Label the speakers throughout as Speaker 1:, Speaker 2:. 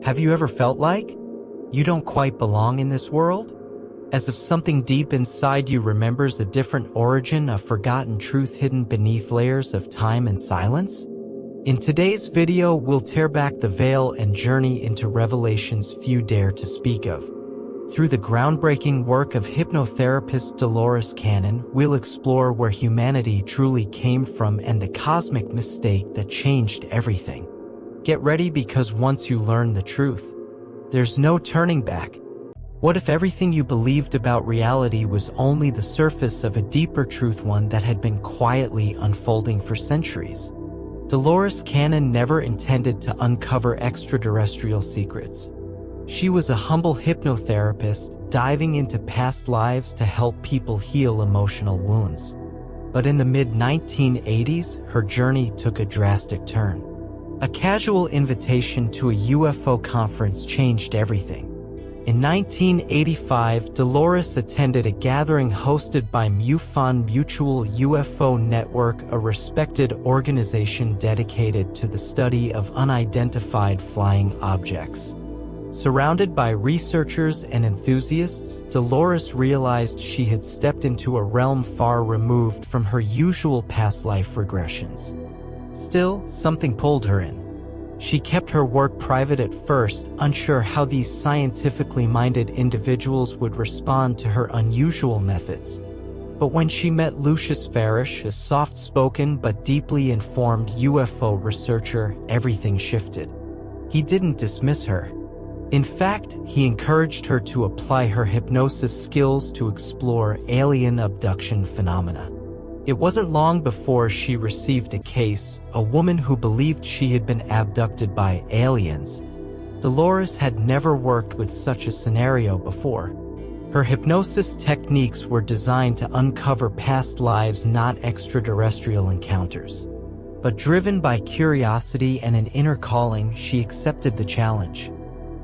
Speaker 1: Have you ever felt like you don't quite belong in this world? As if something deep inside you remembers a different origin, a forgotten truth hidden beneath layers of time and silence? In today's video, we'll tear back the veil and journey into revelations few dare to speak of. Through the groundbreaking work of hypnotherapist Dolores Cannon, we'll explore where humanity truly came from and the cosmic mistake that changed everything. Get ready, because once you learn the truth, there's no turning back. What if everything you believed about reality was only the surface of a deeper truth, one that had been quietly unfolding for centuries? Dolores Cannon never intended to uncover extraterrestrial secrets. She was a humble hypnotherapist, diving into past lives to help people heal emotional wounds. But in the mid-1980s, her journey took a drastic turn. A casual invitation to a UFO conference changed everything. In 1985, Dolores attended a gathering hosted by MUFON, Mutual UFO Network, a respected organization dedicated to the study of unidentified flying objects. Surrounded by researchers and enthusiasts, Dolores realized she had stepped into a realm far removed from her usual past life regressions. Still, something pulled her in. She kept her work private at first, unsure how these scientifically minded individuals would respond to her unusual methods. But when she met Lucius Farish, a soft-spoken but deeply informed UFO researcher, everything shifted. He didn't dismiss her. In fact, he encouraged her to apply her hypnosis skills to explore alien abduction phenomena. It wasn't long before she received a case, a woman who believed she had been abducted by aliens. Dolores had never worked with such a scenario before. Her hypnosis techniques were designed to uncover past lives, not extraterrestrial encounters. But driven by curiosity and an inner calling, she accepted the challenge.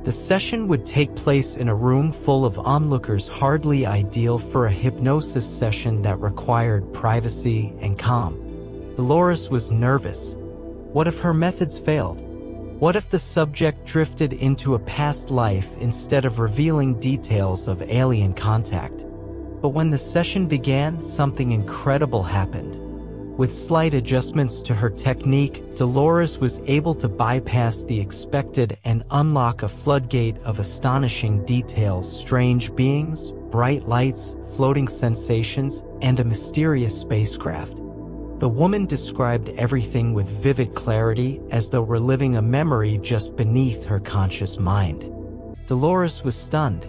Speaker 1: The session would take place in a room full of onlookers, hardly ideal for a hypnosis session that required privacy and calm. Dolores was nervous. What if her methods failed? What if the subject drifted into a past life instead of revealing details of alien contact? But when the session began, something incredible happened. With slight adjustments to her technique, Dolores was able to bypass the expected and unlock a floodgate of astonishing details: strange beings, bright lights, floating sensations, and a mysterious spacecraft. The woman described everything with vivid clarity, as though reliving a memory just beneath her conscious mind. Dolores was stunned.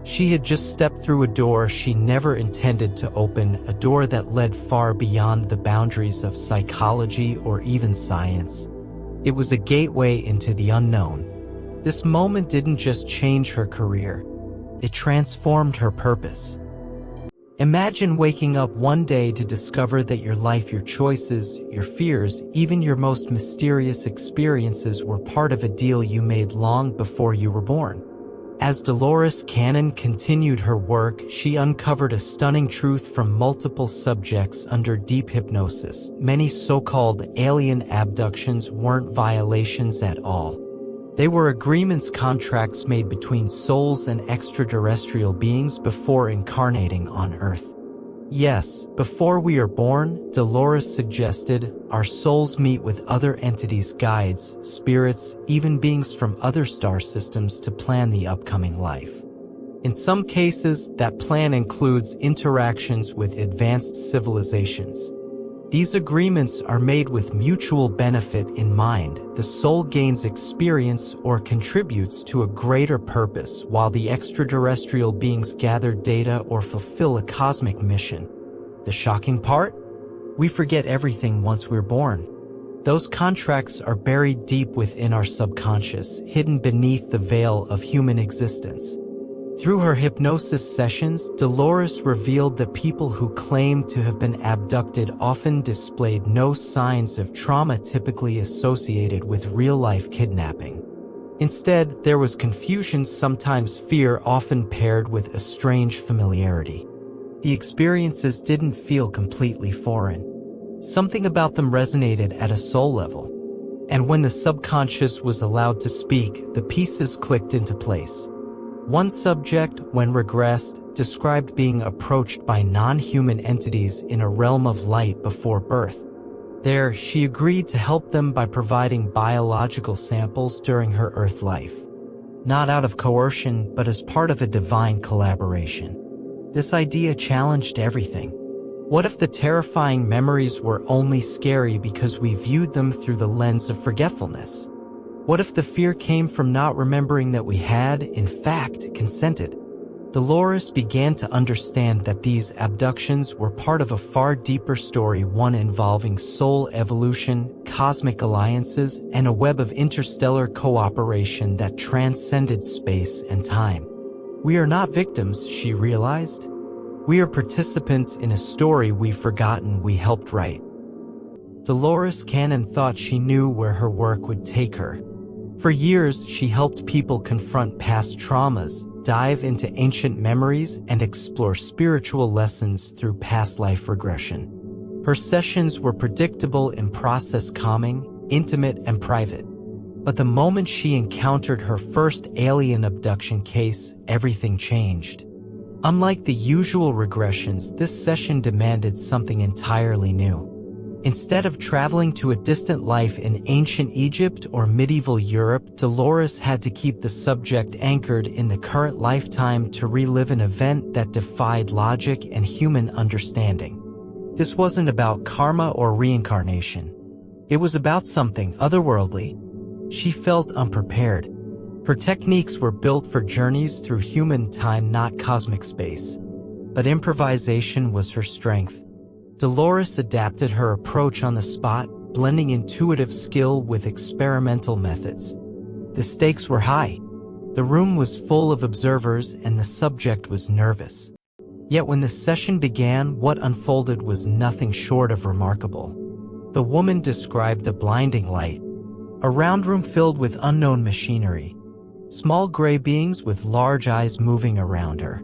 Speaker 1: She had just stepped through a door she never intended to open, a door that led far beyond the boundaries of psychology or even science. It was a gateway into the unknown. This moment didn't just change her career, it transformed her purpose. Imagine waking up one day to discover that your life, your choices, your fears, even your most mysterious experiences were part of a deal you made long before you were born. As Dolores Cannon continued her work, she uncovered a stunning truth from multiple subjects under deep hypnosis. Many so-called alien abductions weren't violations at all. They were agreements, contracts made between souls and extraterrestrial beings before incarnating on Earth. Yes, before we are born, Dolores suggested, our souls meet with other entities, guides, spirits, even beings from other star systems to plan the upcoming life. In some cases, that plan includes interactions with advanced civilizations. These agreements are made with mutual benefit in mind. The soul gains experience or contributes to a greater purpose, while the extraterrestrial beings gather data or fulfill a cosmic mission. The shocking part? We forget everything once we're born. Those contracts are buried deep within our subconscious, hidden beneath the veil of human existence. Through her hypnosis sessions, Dolores revealed that people who claimed to have been abducted often displayed no signs of trauma typically associated with real-life kidnapping. Instead, there was confusion, sometimes fear, often paired with a strange familiarity. The experiences didn't feel completely foreign. Something about them resonated at a soul level. And when the subconscious was allowed to speak, the pieces clicked into place. One subject, when regressed, described being approached by non-human entities in a realm of light before birth. There, she agreed to help them by providing biological samples during her Earth life. Not out of coercion, but as part of a divine collaboration. This idea challenged everything. What if the terrifying memories were only scary because we viewed them through the lens of forgetfulness? What if the fear came from not remembering that we had, in fact, consented? Dolores began to understand that these abductions were part of a far deeper story, one involving soul evolution, cosmic alliances, and a web of interstellar cooperation that transcended space and time. We are not victims, she realized. We are participants in a story we've forgotten we helped write. Dolores Cannon thought she knew where her work would take her. For years, she helped people confront past traumas, dive into ancient memories, and explore spiritual lessons through past life regression. Her sessions were predictable in process, calming, intimate, and private. But the moment she encountered her first alien abduction case, everything changed. Unlike the usual regressions, this session demanded something entirely new. Instead of traveling to a distant life in ancient Egypt or medieval Europe, Dolores had to keep the subject anchored in the current lifetime to relive an event that defied logic and human understanding. This wasn't about karma or reincarnation. It was about something otherworldly. She felt unprepared. Her techniques were built for journeys through human time, not cosmic space. But improvisation was her strength. Dolores adapted her approach on the spot, blending intuitive skill with experimental methods. The stakes were high. The room was full of observers and the subject was nervous. Yet when the session began, what unfolded was nothing short of remarkable. The woman described a blinding light, a round room filled with unknown machinery, small gray beings with large eyes moving around her,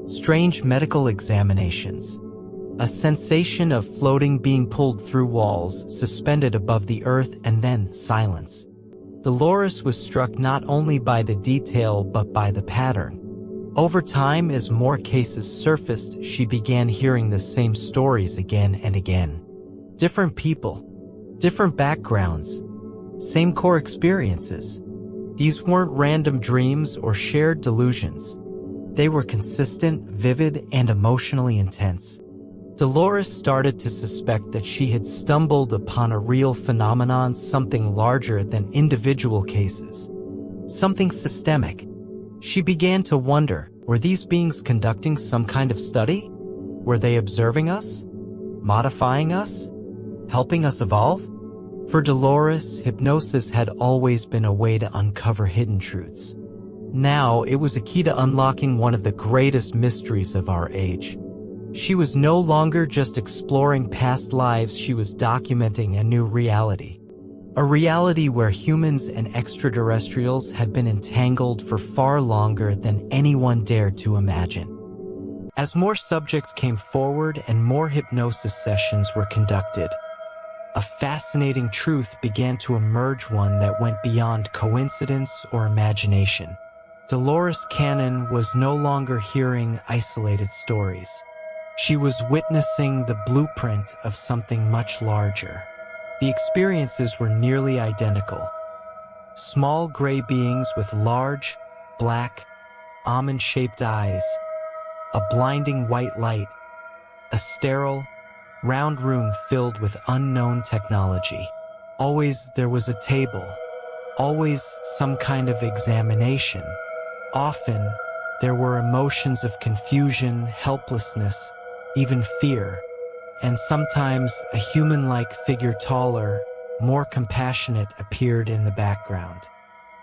Speaker 1: strange medical examinations, a sensation of floating being pulled through walls, suspended above the earth, and then silence. Dolores was struck not only by the detail but by the pattern. Over time, as more cases surfaced, she began hearing the same stories again and again. Different people, different backgrounds, same core experiences. These weren't random dreams or shared delusions. They were consistent, vivid, and emotionally intense. Dolores started to suspect that she had stumbled upon a real phenomenon, something larger than individual cases, something systemic. She began to wonder, were these beings conducting some kind of study? Were they observing us? Modifying us? Helping us evolve? For Dolores, hypnosis had always been a way to uncover hidden truths. Now, it was a key to unlocking one of the greatest mysteries of our age. She was no longer just exploring past lives, she was documenting a new reality. A reality where humans and extraterrestrials had been entangled for far longer than anyone dared to imagine. As more subjects came forward and more hypnosis sessions were conducted, a fascinating truth began to emerge, one that went beyond coincidence or imagination. Dolores Cannon was no longer hearing isolated stories. She was witnessing the blueprint of something much larger. The experiences were nearly identical. Small gray beings with large, black, almond-shaped eyes, a blinding white light, a sterile, round room filled with unknown technology. Always there was a table, always some kind of examination. Often, there were emotions of confusion, helplessness, even fear, and sometimes a human-like figure, taller, more compassionate, appeared in the background.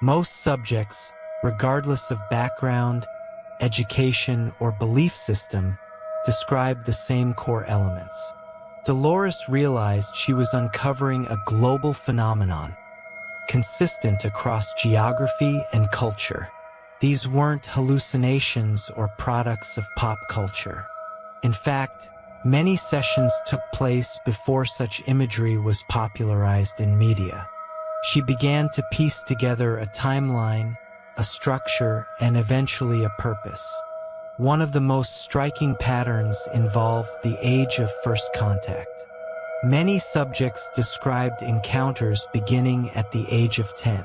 Speaker 1: Most subjects, regardless of background, education, or belief system, described the same core elements. Dolores realized she was uncovering a global phenomenon, consistent across geography and culture. These weren't hallucinations or products of pop culture. In fact, many sessions took place before such imagery was popularized in media. She began to piece together a timeline, a structure, and eventually a purpose. One of the most striking patterns involved the age of first contact. Many subjects described encounters beginning at the age of 10.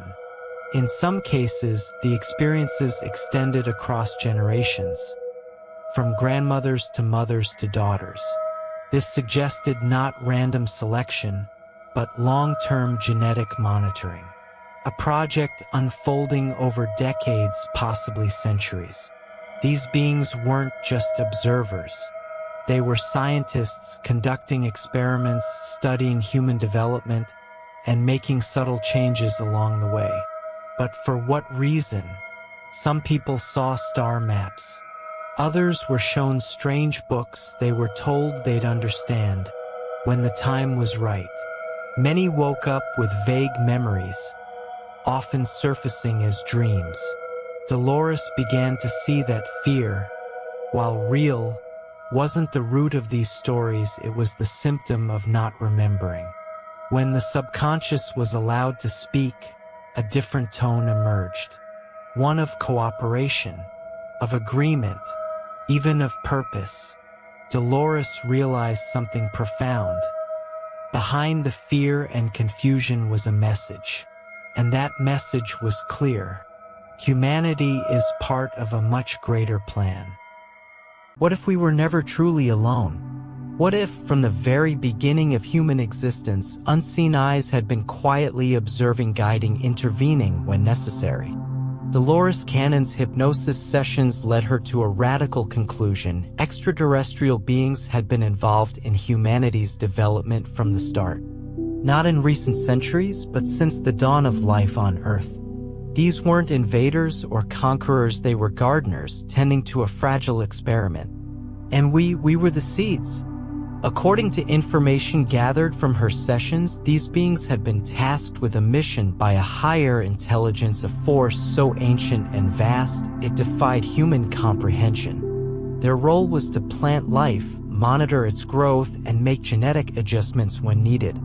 Speaker 1: In some cases, the experiences extended across generations, from grandmothers to mothers to daughters. This suggested not random selection, but long-term genetic monitoring. A project unfolding over decades, possibly centuries. These beings weren't just observers. They were scientists conducting experiments, studying human development, and making subtle changes along the way. But for what reason? Some people saw star maps. Others were shown strange books they were told they'd understand when the time was right. Many woke up with vague memories, often surfacing as dreams. Dolores began to see that fear, while real, wasn't the root of these stories, it was the symptom of not remembering. When the subconscious was allowed to speak, a different tone emerged. One of cooperation, of agreement, even of purpose. Dolores realized something profound. Behind the fear and confusion was a message, and that message was clear. Humanity is part of a much greater plan. What if we were never truly alone? What if, from the very beginning of human existence, unseen eyes had been quietly observing, guiding, intervening when necessary? Dolores Cannon's hypnosis sessions led her to a radical conclusion. Extraterrestrial beings had been involved in humanity's development from the start. Not in recent centuries, but since the dawn of life on Earth. These weren't invaders or conquerors, they were gardeners tending to a fragile experiment. And we were the seeds. According to information gathered from her sessions, these beings had been tasked with a mission by a higher intelligence, a force so ancient and vast it defied human comprehension. Their role was to plant life, monitor its growth, and make genetic adjustments when needed.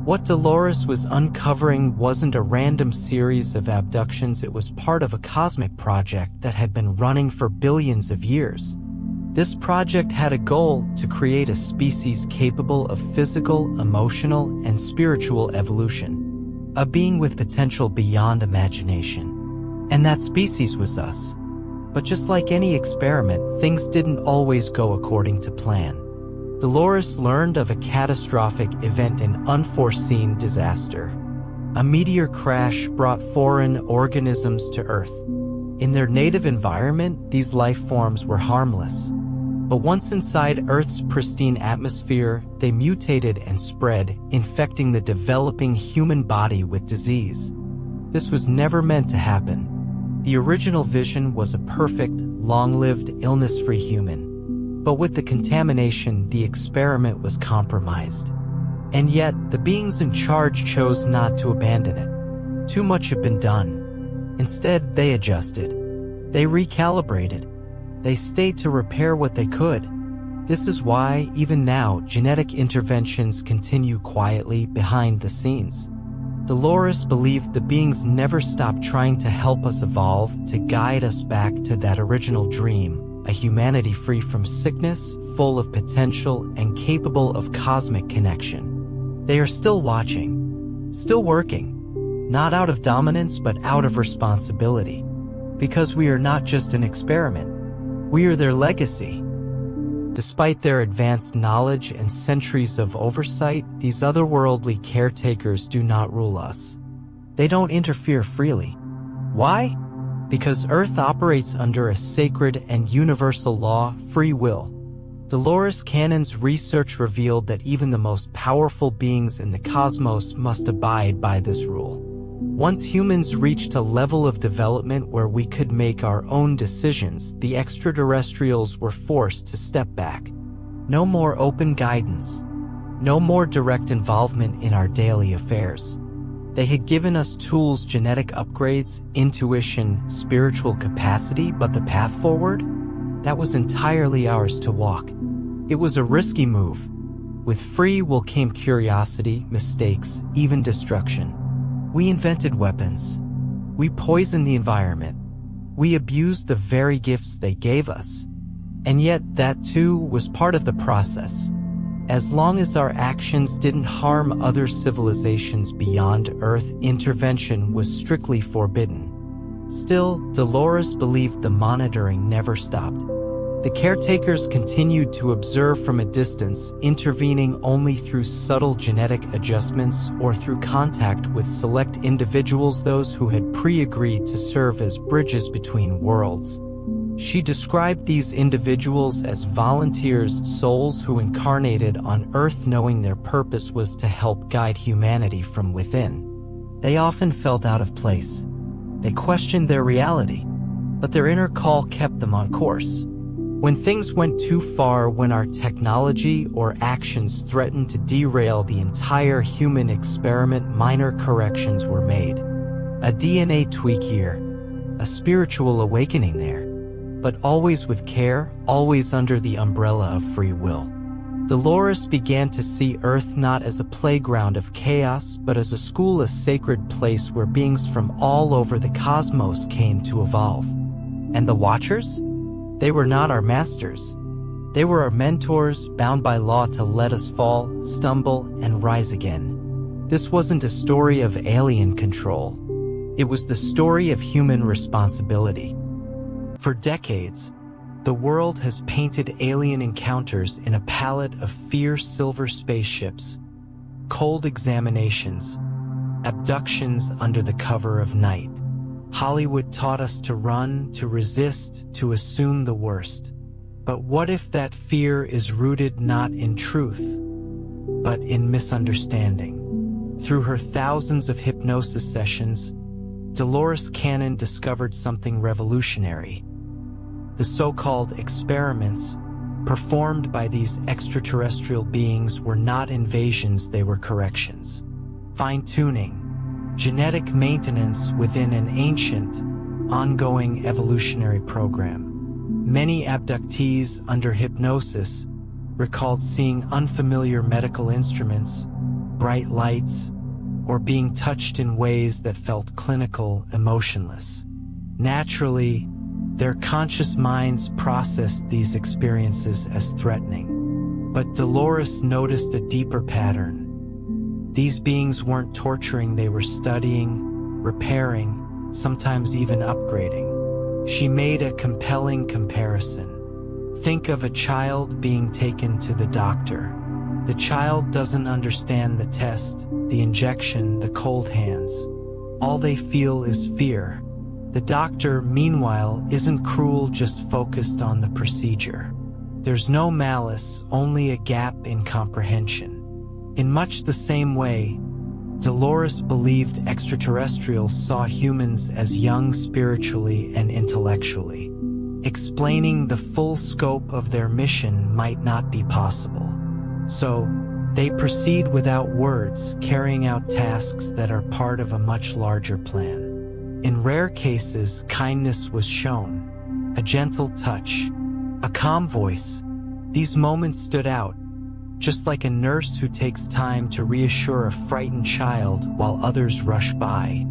Speaker 1: What Dolores was uncovering wasn't a random series of abductions, it was part of a cosmic project that had been running for billions of years. This project had a goal: to create a species capable of physical, emotional, and spiritual evolution. A being with potential beyond imagination. And that species was us. But just like any experiment, things didn't always go according to plan. Dolores learned of a catastrophic event, an unforeseen disaster. A meteor crash brought foreign organisms to Earth. In their native environment, these life forms were harmless. But once inside Earth's pristine atmosphere, they mutated and spread, infecting the developing human body with disease. This was never meant to happen. The original vision was a perfect, long-lived, illness-free human. But with the contamination, the experiment was compromised. And yet, the beings in charge chose not to abandon it. Too much had been done. Instead, they adjusted. They recalibrated. They stayed to repair what they could. This is why, even now, genetic interventions continue quietly behind the scenes. Dolores believed the beings never stopped trying to help us evolve, to guide us back to that original dream. A humanity free from sickness, full of potential, and capable of cosmic connection. They are still watching, still working, not out of dominance but out of responsibility. Because we are not just an experiment, we are their legacy. Despite their advanced knowledge and centuries of oversight, these otherworldly caretakers do not rule us. They don't interfere freely. Why? Because Earth operates under a sacred and universal law, free will. Dolores Cannon's research revealed that even the most powerful beings in the cosmos must abide by this rule. Once humans reached a level of development where we could make our own decisions, the extraterrestrials were forced to step back. No more open guidance. No more direct involvement in our daily affairs. They had given us tools, genetic upgrades, intuition, spiritual capacity, but the path forward? That was entirely ours to walk. It was a risky move. With free will came curiosity, mistakes, even destruction. We invented weapons. We poisoned the environment. We abused the very gifts they gave us. And yet that too was part of the process. As long as our actions didn't harm other civilizations beyond Earth, intervention was strictly forbidden. Still, Dolores believed the monitoring never stopped. The caretakers continued to observe from a distance, intervening only through subtle genetic adjustments or through contact with select individuals, those who had pre-agreed to serve as bridges between worlds. She described these individuals as volunteers, souls who incarnated on Earth knowing their purpose was to help guide humanity from within. They often felt out of place. They questioned their reality, but their inner call kept them on course. When things went too far, when our technology or actions threatened to derail the entire human experiment, minor corrections were made. A DNA tweak here, a spiritual awakening there. But always with care, always under the umbrella of free will. Dolores began to see Earth not as a playground of chaos, but as a school, a sacred place where beings from all over the cosmos came to evolve. And the Watchers? They were not our masters. They were our mentors, bound by law to let us fall, stumble, and rise again. This wasn't a story of alien control. It was the story of human responsibility. For decades, the world has painted alien encounters in a palette of fierce silver spaceships, cold examinations, abductions under the cover of night. Hollywood taught us to run, to resist, to assume the worst. But what if that fear is rooted not in truth, but in misunderstanding? Through her thousands of hypnosis sessions, Dolores Cannon discovered something revolutionary. The so-called experiments performed by these extraterrestrial beings were not invasions, they were corrections. Fine-tuning, genetic maintenance within an ancient, ongoing evolutionary program. Many abductees under hypnosis recalled seeing unfamiliar medical instruments, bright lights, or being touched in ways that felt clinical, emotionless. Naturally, their conscious minds processed these experiences as threatening. But Dolores noticed a deeper pattern. These beings weren't torturing, they were studying, repairing, sometimes even upgrading. She made a compelling comparison. Think of a child being taken to the doctor. The child doesn't understand the test, the injection, the cold hands. All they feel is fear. The doctor, meanwhile, isn't cruel, just focused on the procedure. There's no malice, only a gap in comprehension. In much the same way, Dolores believed extraterrestrials saw humans as young spiritually and intellectually. Explaining the full scope of their mission might not be possible. So, they proceed without words, carrying out tasks that are part of a much larger plan. In rare cases, kindness was shown, a gentle touch, a calm voice. These moments stood out, just like a nurse who takes time to reassure a frightened child while others rush by.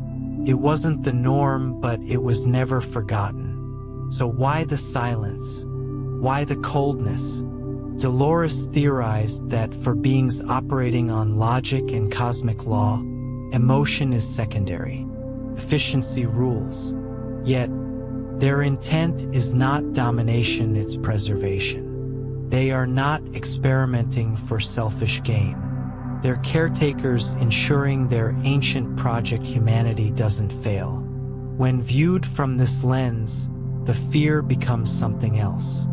Speaker 1: It wasn't the norm, but it was never forgotten. So why the silence? Why the coldness? Dolores theorized that for beings operating on logic and cosmic law, emotion is secondary. Efficiency rules. Yet, their intent is not domination, it's preservation. They are not experimenting for selfish gain. They're caretakers, ensuring their ancient project humanity doesn't fail. When viewed from this lens, the fear becomes something else.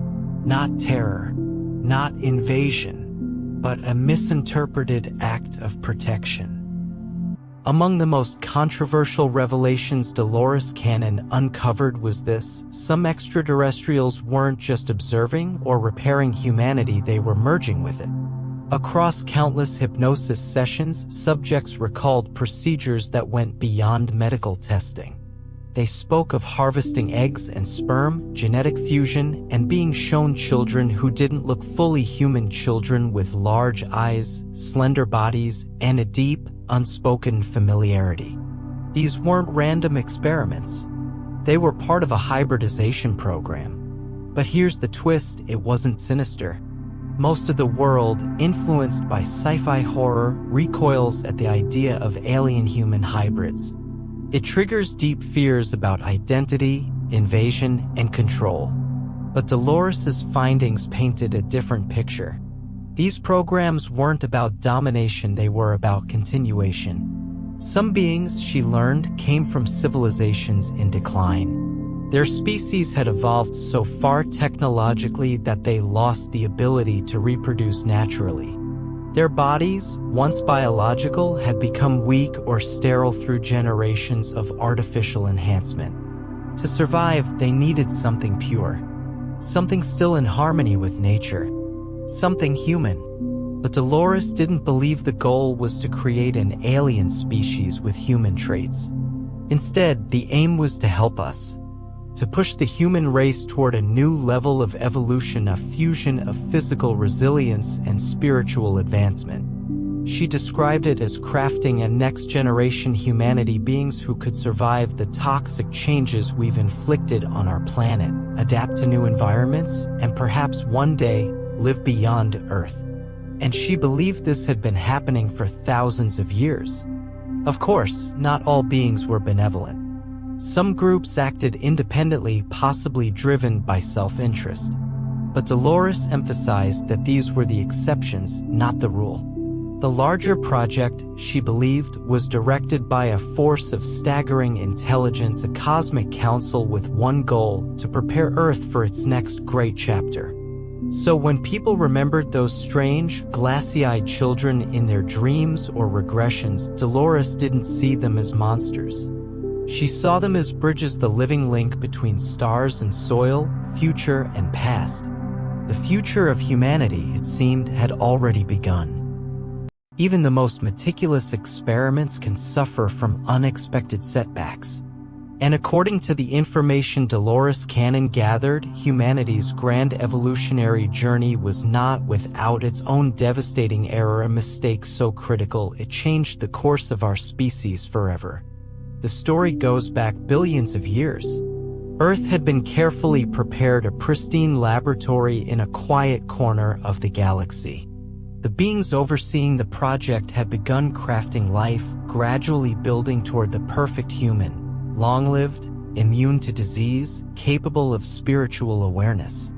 Speaker 1: Not terror, not invasion, but a misinterpreted act of protection. Among the most controversial revelations Dolores Cannon uncovered was this: some extraterrestrials weren't just observing or repairing humanity, they were merging with it. Across countless hypnosis sessions, subjects recalled procedures that went beyond medical testing. They spoke of harvesting eggs and sperm, genetic fusion, and being shown children who didn't look fully human, children with large eyes, slender bodies, and a deep, unspoken familiarity. These weren't random experiments. They were part of a hybridization program. But here's the twist, it wasn't sinister. Most of the world, influenced by sci-fi horror, recoils at the idea of alien-human hybrids. It triggers deep fears about identity, invasion, and control. But Dolores's findings painted a different picture. These programs weren't about domination, they were about continuation. Some beings, she learned, came from civilizations in decline. Their species had evolved so far technologically that they lost the ability to reproduce naturally. Their bodies, once biological, had become weak or sterile through generations of artificial enhancement. To survive, they needed something pure. Something still in harmony with nature. Something human. But Dolores didn't believe the goal was to create an alien species with human traits. Instead, the aim was to help us. To push the human race toward a new level of evolution, a fusion of physical resilience and spiritual advancement. She described it as crafting a next-generation humanity, beings who could survive the toxic changes we've inflicted on our planet, adapt to new environments, and perhaps one day live beyond Earth. And she believed this had been happening for thousands of years. Of course, not all beings were benevolent. Some groups acted independently, possibly driven by self-interest. But Dolores emphasized that these were the exceptions, not the rule. The larger project, she believed, was directed by a force of staggering intelligence, a cosmic council with one goal: to prepare Earth for its next great chapter. So when people remembered those strange, glassy-eyed children in their dreams or regressions, Dolores didn't see them as monsters. She saw them as bridges, the living link between stars and soil, future and past. The future of humanity, it seemed, had already begun. Even the most meticulous experiments can suffer from unexpected setbacks. And according to the information Dolores Cannon gathered, humanity's grand evolutionary journey was not without its own devastating error, a mistake so critical it changed the course of our species forever. The story goes back billions of years. Earth had been carefully prepared, a pristine laboratory in a quiet corner of the galaxy. The beings overseeing the project had begun crafting life, gradually building toward the perfect human. Long-lived, immune to disease, capable of spiritual awareness.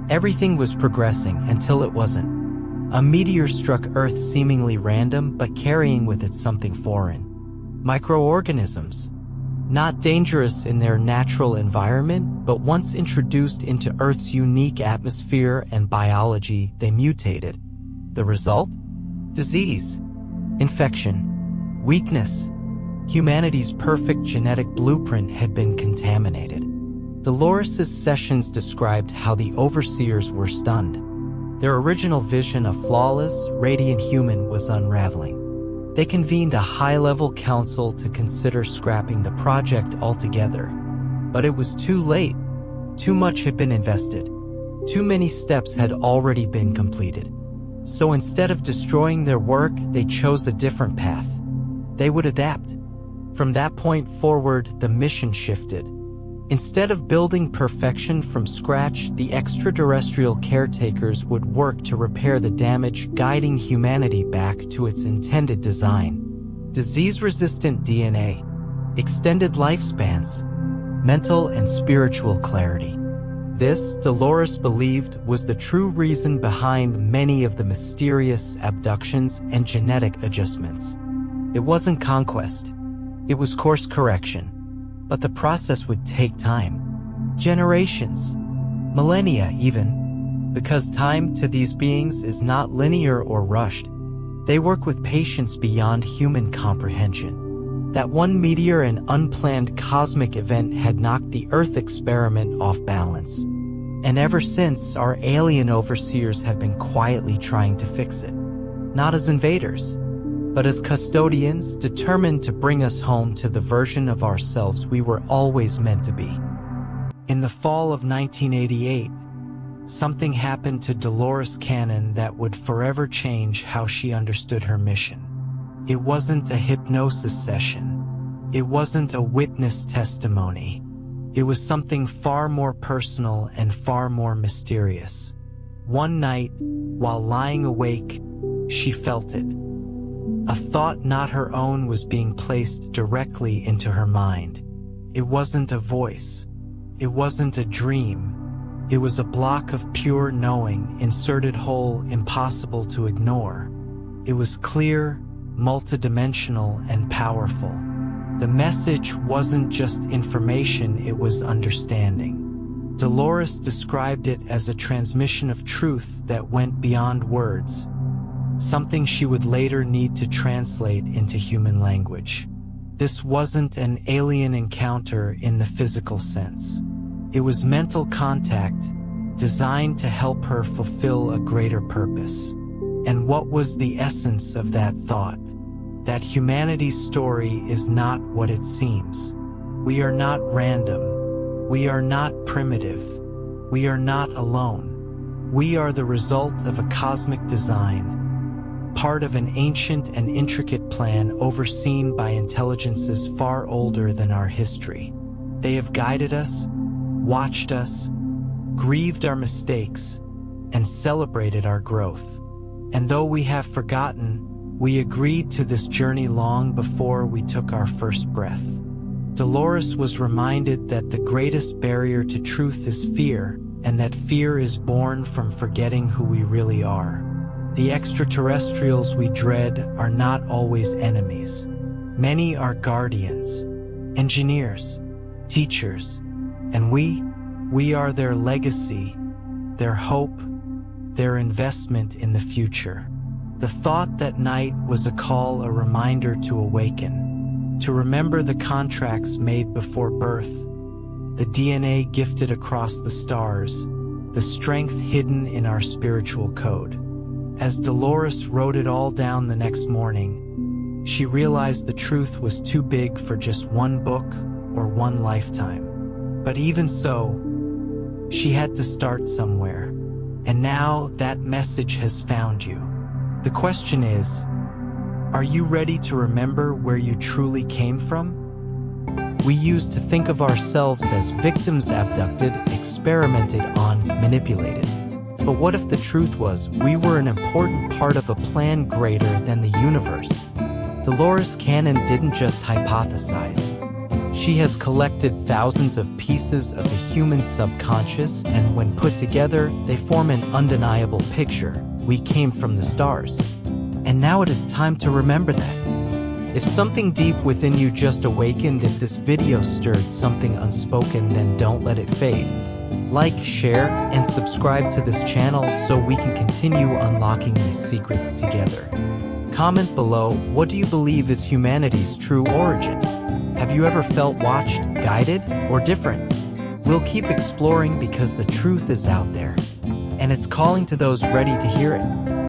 Speaker 1: Everything was progressing until it wasn't. A meteor struck Earth, seemingly random, but carrying with it something foreign. Microorganisms. Not dangerous in their natural environment, but once introduced into Earth's unique atmosphere and biology, they mutated. The result? Disease. Infection. Weakness. Humanity's perfect genetic blueprint had been contaminated. Dolores's sessions described how the overseers were stunned. Their original vision, a flawless, radiant human, was unraveling. They convened a high-level council to consider scrapping the project altogether. But it was too late. Too much had been invested. Too many steps had already been completed. So instead of destroying their work, they chose a different path. They would adapt. From that point forward, the mission shifted. Instead of building perfection from scratch, the extraterrestrial caretakers would work to repair the damage, guiding humanity back to its intended design. Disease-resistant DNA, extended lifespans, mental and spiritual clarity. This, Dolores believed, was the true reason behind many of the mysterious abductions and genetic adjustments. It wasn't conquest. It was course correction. But the process would take time. Generations. Millennia even. Because time to these beings is not linear or rushed. They work with patience beyond human comprehension. That one meteor and unplanned cosmic event had knocked the Earth experiment off balance. And ever since, our alien overseers have been quietly trying to fix it. Not as invaders, but as custodians, determined to bring us home to the version of ourselves we were always meant to be. In the fall of 1988, something happened to Dolores Cannon that would forever change how she understood her mission. It wasn't a hypnosis session. It wasn't a witness testimony. It was something far more personal and far more mysterious. One night, while lying awake, she felt it. A thought not her own was being placed directly into her mind. It wasn't a voice. It wasn't a dream. It was a block of pure knowing, inserted whole, impossible to ignore. It was clear, multidimensional, and powerful. The message wasn't just information, it was understanding. Dolores described it as a transmission of truth that went beyond words, something she would later need to translate into human language. This wasn't an alien encounter in the physical sense. It was mental contact designed to help her fulfill a greater purpose. And what was the essence of that thought? That humanity's story is not what it seems. We are not random. We are not primitive. We are not alone. We are the result of a cosmic design, part of an ancient and intricate plan overseen by intelligences far older than our history. They have guided us, watched us, grieved our mistakes, and celebrated our growth. And though we have forgotten, we agreed to this journey long before we took our first breath. Dolores was reminded that the greatest barrier to truth is fear, and that fear is born from forgetting who we really are. The extraterrestrials we dread are not always enemies. Many are guardians, engineers, teachers, and we are their legacy, their hope, their investment in the future. The thought that night was a call, a reminder to awaken, to remember the contracts made before birth, the DNA gifted across the stars, the strength hidden in our spiritual code. As Dolores wrote it all down the next morning, she realized the truth was too big for just one book or one lifetime. But even so, she had to start somewhere. And now that message has found you. The question is, are you ready to remember where you truly came from? We used to think of ourselves as victims, abducted, experimented on, manipulated. But what if the truth was we were an important part of a plan greater than the universe? Dolores Cannon didn't just hypothesize. She has collected thousands of pieces of the human subconscious, and when put together, they form an undeniable picture. We came from the stars. And now it is time to remember that. If something deep within you just awakened, if this video stirred something unspoken, then don't let it fade. Like, share, and subscribe to this channel so we can continue unlocking these secrets together. Comment below, what do you believe is humanity's true origin? Have you ever felt watched, guided, or different? We'll keep exploring because the truth is out there, and it's calling to those ready to hear it.